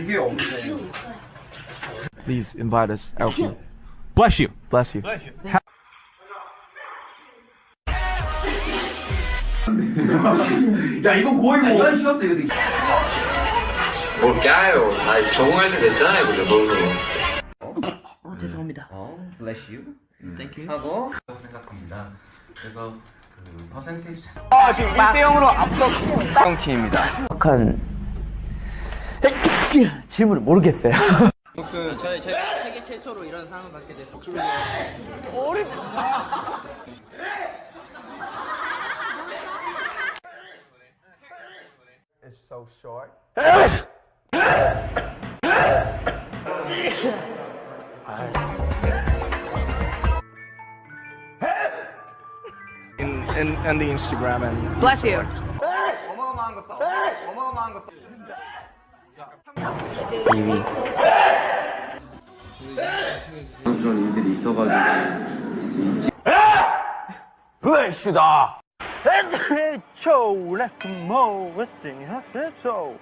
이게 없네. Please invite us, Elkie. Bless you. Bless you. 야 이거 거의 뭐. 이건 쉬웠어 이거. 뭘 까요? 다 적응할 때 됐잖아요, 그죠? 너무. 죄송합니다. Bless you. Thank you. 하고 생각합니다. 그래서 그 퍼센테이지 잘. 지금 1대0으로 앞서 쌍팀입니다. 정확한 질문을 모르겠어요. 저희가 세계 최초로 이런 상을 받게 돼서 It's so short. In the Instagram and Bless you. 어마어마한 거 써. 어마어마한 거 써. 그런 일들이 있어가지고. 블레시다. Let's go. Let's go.